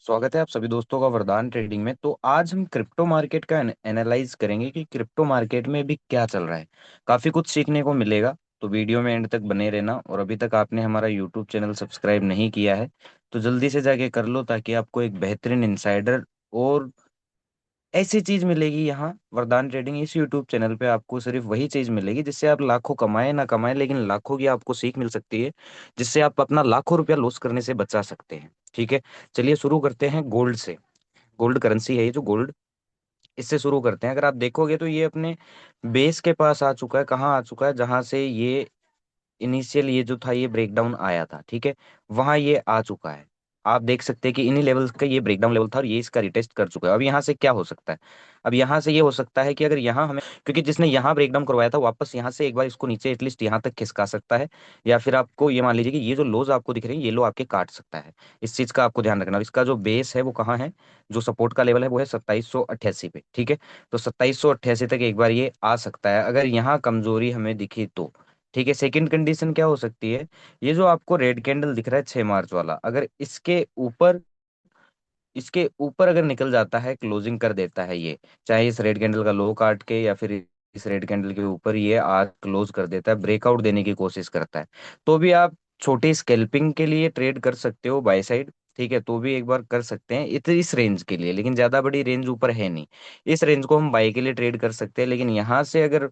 स्वागत है आप सभी दोस्तों का वरदान ट्रेडिंग में। तो आज हम क्रिप्टो मार्केट का एनालाइज करेंगे कि क्रिप्टो मार्केट में अभी क्या चल रहा है। काफी कुछ सीखने को मिलेगा, तो वीडियो में एंड तक बने रहना। और अभी तक आपने हमारा यूट्यूब चैनल सब्सक्राइब नहीं किया है तो जल्दी से जाके कर लो, ताकि आपको एक बेहतरीन इंसाइडर और ऐसी चीज मिलेगी। यहाँ वरदान ट्रेडिंग इस यूट्यूब चैनल पे आपको सिर्फ वही चीज मिलेगी जिससे आप लाखों कमाए ना कमाए, लेकिन लाखों की आपको सीख मिल सकती है, जिससे आप अपना लाखों रुपया लॉस करने से बचा सकते हैं। ठीक है, चलिए शुरू करते हैं गोल्ड से। गोल्ड करेंसी है ये जो गोल्ड, इससे शुरू करते हैं। अगर आप देखोगे तो ये अपने बेस के पास आ चुका है। कहाँ आ चुका है? जहां से ये इनिशियल ये जो था ये ब्रेकडाउन आया था, ठीक है, वहां ये आ चुका है। आप देख सकते हैं कि इन्हीं लेवल्स का ये ब्रेकडाउन लेवल था और ये इसका रिटेस्ट कर चुका है। अब यहाँ से क्या हो सकता है? अब यहाँ से ये हो सकता है कि अगर यहाँ हमें, क्योंकि जिसने यहाँ ब्रेकडाउन करवाया था वापस यहाँ से एक बार इसको नीचे एटलीस्ट यहाँ तक खिसका सकता है, या फिर आपको ये मान लीजिए कि ये जो लोज आपको दिख रहे हैं ये लो आपके काट सकता है। इस चीज का आपको ध्यान रखना। और इसका जो बेस है वो कहाँ है, जो सपोर्ट का लेवल है वो है 2788 पे, ठीक है। तो 2788 तक एक बार ये आ सकता है अगर यहाँ कमजोरी हमें दिखी तो। ठीक है, सेकंड कंडीशन क्या हो सकती है? ये जो आपको रेड कैंडल दिख रहा है 6 मार्च वाला, अगर इसके ऊपर अगर निकल जाता है, क्लोजिंग कर देता है ये, चाहे इस रेड कैंडल का लो काट के या फिर इस रेड कैंडल के ऊपर ये आज क्लोज कर देता है, ब्रेकआउट देने की कोशिश करता है, तो भी आप छोटी स्कैल्पिंग के लिए ट्रेड कर सकते हो बाय साइड। ठीक है, तो भी एक बार कर सकते हैं इस रेंज के लिए, लेकिन ज्यादा बड़ी रेंज ऊपर है नहीं। इस रेंज को हम बाय के लिए ट्रेड कर सकते हैं, लेकिन यहाँ से अगर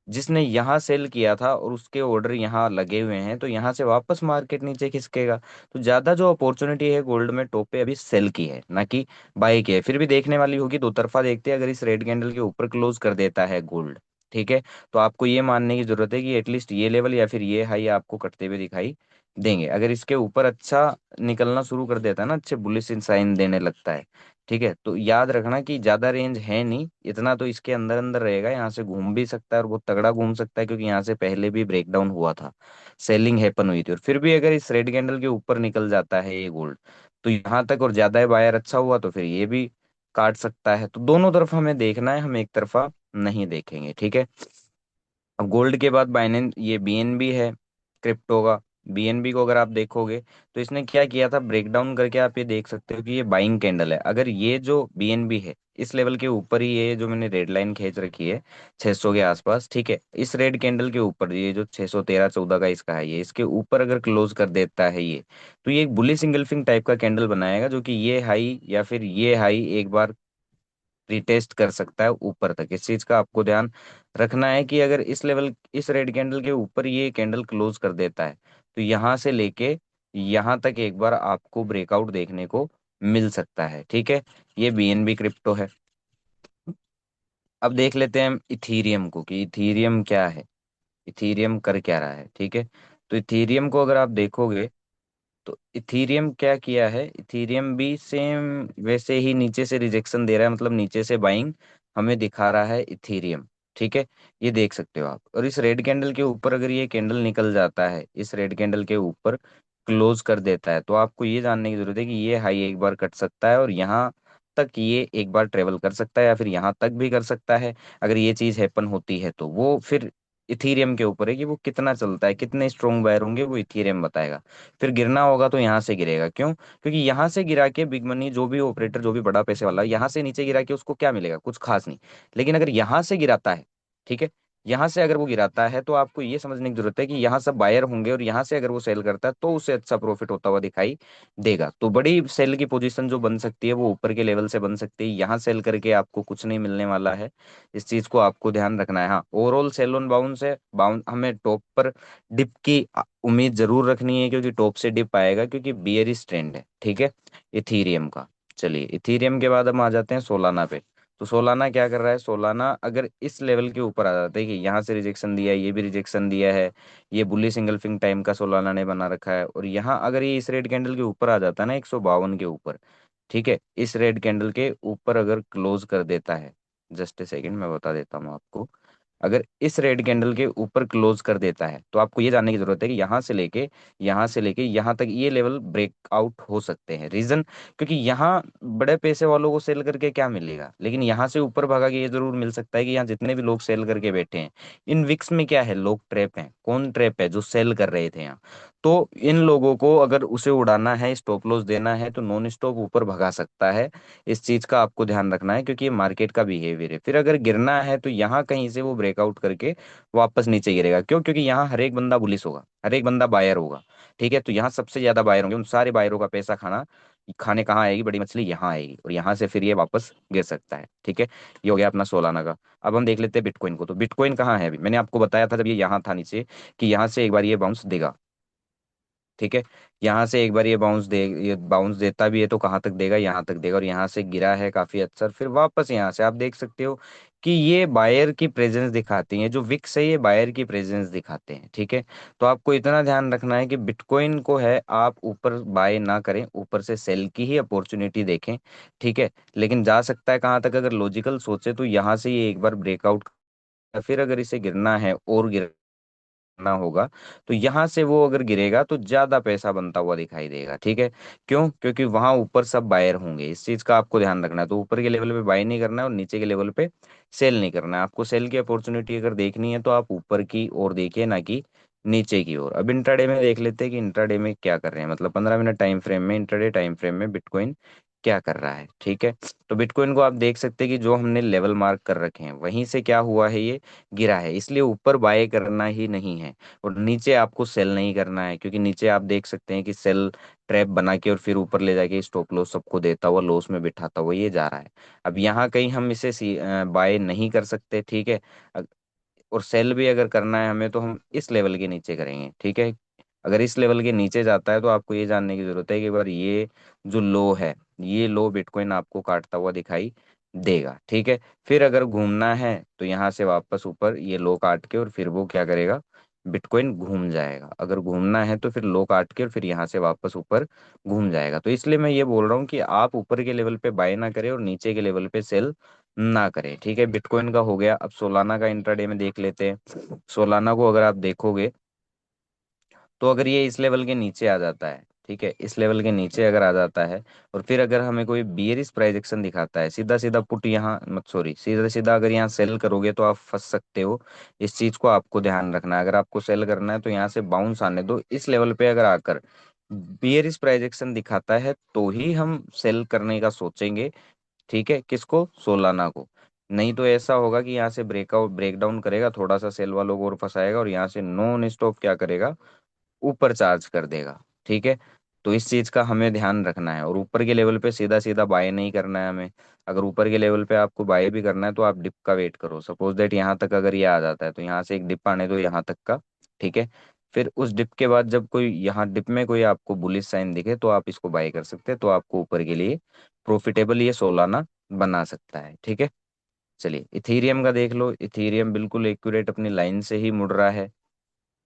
जिसने यहाँ सेल किया था और उसके ऑर्डर यहाँ लगे हुए हैं तो यहाँ से वापस मार्केट नीचे खिसकेगा। तो ज्यादा जो अपॉर्चुनिटी है गोल्ड में टॉप पे अभी सेल की है, ना कि बाई की है। फिर भी देखने वाली होगी, दो तरफा देखते हैं। अगर इस रेड कैंडल के ऊपर क्लोज कर देता है गोल्ड, ठीक है, तो आपको ये मानने की जरूरत है कि एटलीस्ट ये लेवल या फिर ये हाई आपको कटते हुए दिखाई देंगे। अगर इसके ऊपर अच्छा निकलना शुरू कर देता है ना, अच्छे बुलिश साइन देने लगता है, ठीक है, तो याद रखना कि ज्यादा रेंज है नहीं, इतना तो इसके अंदर अंदर रहेगा। यहाँ से घूम भी सकता है और बहुत तगड़ा घूम सकता है, क्योंकि यहाँ से पहले भी ब्रेकडाउन हुआ था, सेलिंग हैपन हुई थी। और फिर भी अगर इस रेड कैंडल के ऊपर निकल जाता है ये गोल्ड, तो यहाँ तक और ज्यादा बायर अच्छा हुआ तो फिर ये भी काट सकता है। तो दोनों तरफ हमें देखना है, हम एक तरफा नहीं देखेंगे, ठीक है। अब गोल्ड के बाद बाइनेंस ये बीएनबी है क्रिप्टो का। बीएनबी को अगर आप देखोगे तो इसने क्या किया था, ब्रेकडाउन करके आप ये देख सकते हो कि ये बाइंग कैंडल है। अगर ये जो बीएनबी है इस लेवल के ऊपर ही, ये जो मैंने रेड लाइन खींच रखी है 600 के आसपास, ठीक है, इस रेड कैंडल के ऊपर ये जो 613-14 का इसका है, ये इसके ऊपर अगर क्लोज कर देता है ये, तो ये एक बुलिश इंगल्फिंग टाइप का कैंडल बनाएगा, जो कि ये हाई या फिर ये हाई एक बार रिटेस्ट कर सकता है ऊपर तक। इस चीज का आपको ध्यान रखना है कि अगर इस लेवल इस रेड कैंडल के ऊपर ये कैंडल क्लोज कर देता है तो यहाँ से लेके यहाँ तक एक बार आपको ब्रेकआउट देखने को मिल सकता है, ठीक है। ये बीएनबी क्रिप्टो है। अब देख लेते हैं हम इथीरियम को कि इथीरियम क्या है, इथीरियम कर क्या रहा है, ठीक है। तो इथीरियम को अगर आप देखोगे तो इथीरियम क्या किया है, इथीरियम भी सेम वैसे ही नीचे से रिजेक्शन दे रहा है, मतलब नीचे से बाइंग हमें दिखा रहा है इथीरियम, ठीक है। ये देख सकते हो आप। और इस रेड कैंडल के ऊपर अगर ये कैंडल निकल जाता है, इस रेड कैंडल के ऊपर क्लोज कर देता है, तो आपको ये जानने की जरूरत है कि ये हाई एक बार कट सकता है और यहाँ तक ये एक बार ट्रेवल कर सकता है, या फिर यहाँ तक भी कर सकता है। अगर ये चीज हैपन होती है तो वो फिर इथीरियम के ऊपर है कि वो कितना चलता है, कितने स्ट्रोंग बायर होंगे, वो इथीरियम बताएगा। फिर गिरना होगा तो यहाँ से गिरेगा, क्यों? क्योंकि यहाँ से गिरा के बिग मनी जो भी ऑपरेटर, जो भी बड़ा पैसे वाला, यहाँ से नीचे गिरा के उसको क्या मिलेगा? कुछ खास नहीं। लेकिन अगर यहाँ से गिराता है, ठीक है, यहाँ से अगर वो गिराता है तो आपको ये समझने की जरूरत है कि यहाँ सब बायर होंगे, और यहाँ से अगर वो सेल करता है तो उसे अच्छा प्रॉफिट होता हुआ दिखाई देगा। तो बड़ी सेल की पोजीशन जो बन सकती है वो ऊपर के लेवल से बन सकती है। यहाँ सेल करके आपको कुछ नहीं मिलने वाला है, इस चीज को आपको ध्यान रखना है। हाँ, ओवरऑल सेल ऑन बाउंस है, बाउंस हमें टॉप पर डिप की उम्मीद जरूर रखनी है, क्योंकि टॉप से डिप आएगा, क्योंकि बियरिश ट्रेंड है, ठीक है, इथीरियम का। चलिए, इथीरियम के बाद हम आ जाते हैं सोलाना पे। तो सोलाना क्या कर रहा है? सोलाना अगर इस लेवल के ऊपर आ जाता है कि यहाँ से रिजेक्शन दिया है, ये भी रिजेक्शन दिया है, ये बुल्ली सिंगल फिंग टाइम का सोलाना ने बना रखा है, और यहाँ अगर ये इस रेड कैंडल के ऊपर आ जाता है ना 152 के ऊपर, ठीक है, इस रेड कैंडल के ऊपर अगर क्लोज कर देता है, जस्ट ए सेकेंड मैं बता देता हूँ आपको। अगर इस रेड कैंडल के ऊपर क्लोज कर देता है तो आपको ये जानने की जरूरत है कि यहाँ से लेके यहाँ तक ये लेवल ब्रेकआउट हो सकते हैं। रीजन, क्योंकि यहाँ बड़े पैसे वालों को सेल करके क्या मिलेगा, लेकिन यहाँ से ऊपर भागा के ये जरूर मिल सकता है कि यहाँ जितने भी लोग सेल करके बैठे हैं, इन विक्स में क्या है, लोग ट्रैप हैं। कौन ट्रैप है? जो सेल कर रहे थे यहाँ। तो इन लोगों को अगर उसे उड़ाना है, स्टॉप लॉस देना है, तो नॉन स्टॉप ऊपर भगा सकता है। इस चीज का आपको ध्यान रखना है, क्योंकि ये मार्केट का बिहेवियर है। फिर अगर गिरना है तो यहाँ कहीं से वो ब्रेकआउट करके वापस नीचे गिरेगा। क्यों? क्योंकि यहाँ हर एक बंदा बुलिस होगा, हर एक बंदा बायर होगा। ठीक है, तो यहाँ सबसे ज्यादा बायर होंगे, उन सारे बायरों का पैसा खाने कहाँ आएगी? बड़ी मछली यहाँ आएगी, और यहाँ से फिर ये वापस गिर सकता है। ठीक है, ये हो गया अपना सोलाना का। अब हम देख लेते हैं बिटकॉइन को। तो बिटकॉइन कहाँ है? अभी मैंने आपको बताया था जब ये यहाँ था नीचे, कि यहाँ से एक बार ये बाउंस देगा। ठीक है, यहाँ से एक बार ये बाउंस देता भी है तो कहाँ तक देगा? यहाँ तक देगा, और यहाँ से गिरा है काफी अच्छा। फिर वापस यहाँ से आप देख सकते हो कि ये बायर की प्रेजेंस दिखाती हैं, जो विक्स है ये बायर की प्रेजेंस दिखाते हैं। ठीक है, तो आपको इतना ध्यान रखना है कि बिटकॉइन को है आप ऊपर बाय ना करें, ऊपर से सेल की ही अपॉर्चुनिटी देखें। ठीक है, लेकिन जा सकता है कहाँ तक? अगर लॉजिकल सोचे तो यहाँ से ये एक बार ब्रेकआउट, फिर अगर इसे गिरना है और ना होगा, तो यहां से वो अगर गिरेगा तो ज्यादा पैसा बनता हुआ दिखाई देगा। ठीक है, क्यों? क्योंकि वहां ऊपर सब बायर होंगे। इस चीज का आपको ध्यान रखना है। तो ऊपर के लेवल पे बाय नहीं करना है, और नीचे के लेवल पे सेल नहीं करना है। आपको सेल की अपॉर्चुनिटी अगर देखनी है तो आप ऊपर की ओर देखिए, ना कि नीचे की ओर। अब इंट्राडे में देख लेते हैं कि इंट्राडे में क्या कर रहे हैं, मतलब 15 मिनट टाइम फ्रेम में, इंट्राडे टाइम फ्रेम में बिटकॉइन क्या कर रहा है। ठीक है, तो बिटकॉइन को आप देख सकते हैं कि जो हमने लेवल मार्क कर रखे हैं वहीं से क्या हुआ है, ये गिरा है। इसलिए ऊपर बाय करना ही नहीं है, और नीचे आपको सेल नहीं करना है, क्योंकि नीचे आप देख सकते हैं कि सेल ट्रैप बना के और फिर ऊपर ले जाके स्टॉप लॉस सबको देता हुआ, लॉस में बिठाता हुआ ये जा रहा है। अब यहाँ कहीं हम इसे बाय नहीं कर सकते। ठीक है, और सेल भी अगर करना है हमें तो हम इस लेवल के नीचे करेंगे। ठीक है, अगर इस लेवल के नीचे जाता है तो आपको ये जानने की जरूरत है कि बार ये जो लो है, ये लो बिटकॉइन आपको काटता हुआ दिखाई देगा। ठीक है, फिर अगर घूमना है तो यहाँ से वापस ऊपर ये लो काट के और फिर वो क्या करेगा? बिटकॉइन घूम जाएगा। अगर घूमना है तो फिर लो काट के और फिर यहाँ से वापस ऊपर घूम जाएगा। तो इसलिए मैं ये बोल रहा हूँ कि आप ऊपर के लेवल पे बाय ना करें और नीचे के लेवल पे सेल ना करें। ठीक है, बिटकॉइन का हो गया। अब सोलाना का इंट्राडे में देख लेते हैं। सोलाना को अगर आप देखोगे तो अगर ये इस लेवल के नीचे आ जाता है, ठीक है, इस लेवल के नीचे अगर आ जाता है, और फिर अगर हमें कोई बियरिश प्राइस एक्शन दिखाता है, सीधा सीधा पुट यहाँ मत, सॉरी, सीधा सीधा अगर यहाँ सेल करोगे तो आप फंस सकते हो। इस चीज को आपको ध्यान रखना है। अगर आपको सेल करना है तो यहाँ से बाउंस आने दो। इस लेवल पे अगर आकर बियरिश प्राइस एक्शन दिखाता है तो ही हम सेल करने का सोचेंगे। ठीक है, किसको? सोलाना को। नहीं तो ऐसा होगा कि यहाँ से ब्रेकआउट ब्रेकडाउन करेगा, थोड़ा सा सेल वालों को और फंसाएगा, और यहाँ से नॉन स्टॉप क्या करेगा? ऊपर चार्ज कर देगा। ठीक है, तो इस चीज का हमें ध्यान रखना है। और ऊपर के लेवल पे सीधा सीधा बाय नहीं करना है हमें। अगर ऊपर के लेवल पे आपको बाय भी करना है तो आप डिप का वेट करो। सपोज दैट यहाँ तक अगर ये आ जाता है तो यहाँ से एक डिप आने दो यहाँ तक का। ठीक है, फिर उस डिप के बाद जब कोई यहाँ डिप में कोई आपको बुलिश साइन दिखे तो आप इसको बाय कर सकते हैं, तो आपको ऊपर के लिए प्रॉफिटेबल ये सोलाना बना सकता है। ठीक है, चलिए इथीरियम का देख लो। इथीरियम बिल्कुल एक्यूरेट अपनी लाइन से ही मुड़ रहा है।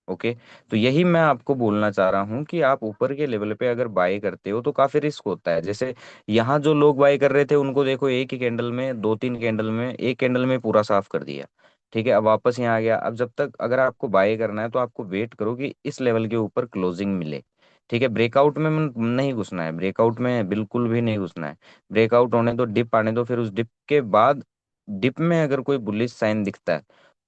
ओके, तो यही मैं आपको बोलना चाह रहा हूँ कि आप ऊपर के लेवल पे अगर बाय करते हो तो काफी रिस्क होता है। जैसे यहाँ जो लोग बाय कर रहे थे उनको देखो, एक ही कैंडल में, दो तीन कैंडल में, एक कैंडल में पूरा साफ कर दिया। ठीक है, अब वापस यहाँ आ गया। अब जब तक अगर आपको बाय करना है तो आपको वेट करो कि इस लेवल के ऊपर क्लोजिंग मिले। ठीक है, ब्रेकआउट में नहीं घुसना है, ब्रेकआउट में बिल्कुल भी नहीं घुसना है। ब्रेकआउट होने दो, डिप आने दो, फिर उस डिप के बाद डिप में अगर कोई बुलिश साइन दिखता है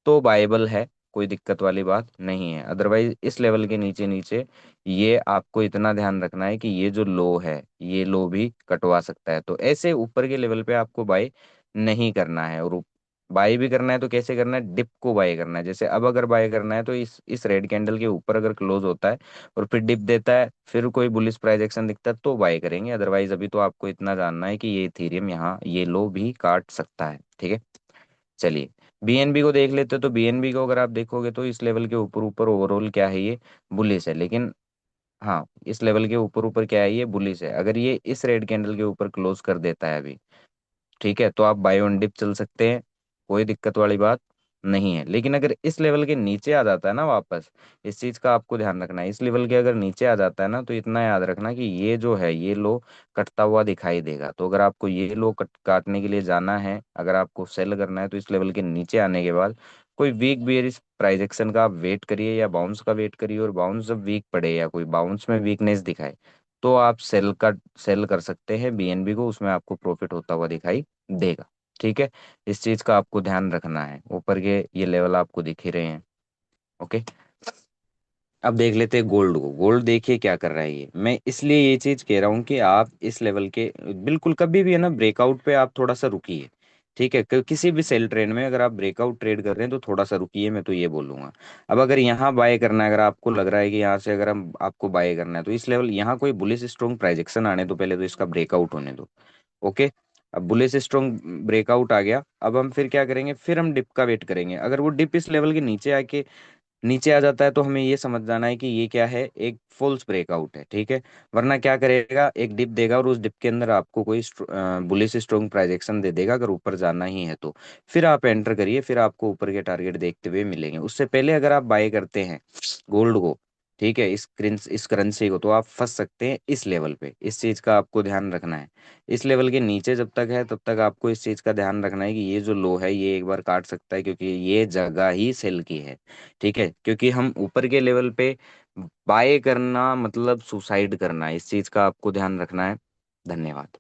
तो बायबल है, कोई दिक्कत वाली बात नहीं है। अदरवाइज इस लेवल के नीचे नीचे ये आपको इतना ध्यान रखना है कि ये जो लो है ये लो भी कटवा सकता है। तो ऐसे ऊपर के लेवल पे आपको बाय नहीं करना है। और बाय भी करना है तो कैसे करना है? डिप को बाय करना है। जैसे अब अगर बाय करना है तो इस रेड कैंडल के ऊपर अगर क्लोज होता है और फिर डिप देता है, फिर कोई बुलिश प्राइस एक्शन दिखता है तो बाय करेंगे। अदरवाइज अभी तो आपको इतना जानना है कि ये इथेरियम यहाँ ये लो भी काट सकता है। ठीक है, चलिए बीएनबी को देख लेते हैं। तो बीएनबी को अगर आप देखोगे तो इस लेवल के ऊपर ऊपर ओवरऑल क्या है? ये बुलिश है। लेकिन हाँ, इस लेवल के ऊपर ऊपर क्या है? ये बुलिश है। अगर ये इस रेड कैंडल के ऊपर क्लोज कर देता है अभी, ठीक है, तो आप बाय ऑन डिप चल सकते हैं, कोई दिक्कत वाली बात नहीं है। लेकिन अगर इस लेवल के नीचे आ जाता है ना वापस, इस चीज का आपको ध्यान रखना है। इस लेवल के अगर नीचे आ जाता है ना तो इतना याद रखना कि ये जो है ये लो कटता हुआ दिखाई देगा। तो अगर आपको ये लो काटने के लिए जाना है, अगर आपको सेल करना है तो इस लेवल के नीचे आने के बाद कोई वीक बेयरिश प्राइस एक्शन का आप वेट करिए या बाउंस का वेट करिए। और बाउंस जब वीक पड़े या कोई बाउंस में वीकनेस दिखाए तो आप सेल कर सकते हैं बीएनबी को, उसमें आपको प्रॉफिट होता हुआ दिखाई देगा। ठीक है, इस चीज का आपको ध्यान रखना है। ऊपर के ये लेवल आपको दिख ही रहे हैं। ओके, अब देख लेते हैं गोल्ड को। गोल्ड देखिए क्या कर रहा है ये, मैं इसलिए ये चीज कह रहा हूँ कि आप इस लेवल के बिल्कुल कभी भी है ना ब्रेकआउट पे आप थोड़ा सा रुकिए। ठीक है, किसी भी सेल ट्रेड में अगर आप ब्रेकआउट ट्रेड कर रहे हैं तो थोड़ा सा रुकिए, मैं तो ये बोलूंगा। अब अगर यहाँ बाय करना है, अगर आपको लग रहा है कि यहाँ से अगर हम आपको बाय करना है, तो इस लेवल यहाँ कोई बुलिश स्ट्रॉन्ग प्राइजेक्शन आने तो पहले तो इसका ब्रेकआउट होने दो। ओके। अब बुलिश स्ट्रॉन्ग ब्रेकआउट आ गया, अब हम फिर क्या करेंगे, फिर हम डिप का वेट करेंगे। अगर वो डिप इस लेवल के नीचे आके नीचे आ जाता है तो हमें ये समझ जाना है कि ये क्या है, एक फॉल्स ब्रेकआउट है। ठीक है। वरना क्या करेगा, एक डिप देगा और उस डिप के अंदर आपको कोई बुलिश स्ट्रॉन्ग प्राइजेक्शन दे देगा, अगर ऊपर जाना ही है तो फिर आप एंटर करिए, फिर आपको ऊपर के टारगेट देखते हुए मिलेंगे। उससे पहले अगर आप बाय करते हैं गोल्ड को, ठीक है, इस करेंसी को, तो आप फंस सकते हैं इस लेवल पे। इस चीज का आपको ध्यान रखना है। इस लेवल के नीचे जब तक है तब तक आपको इस चीज का ध्यान रखना है कि ये जो लो है ये एक बार काट सकता है, क्योंकि ये जगह ही सेल की है। ठीक है, क्योंकि हम ऊपर के लेवल पे बाय करना मतलब सुसाइड करना है, इस चीज का आपको ध्यान रखना है। धन्यवाद।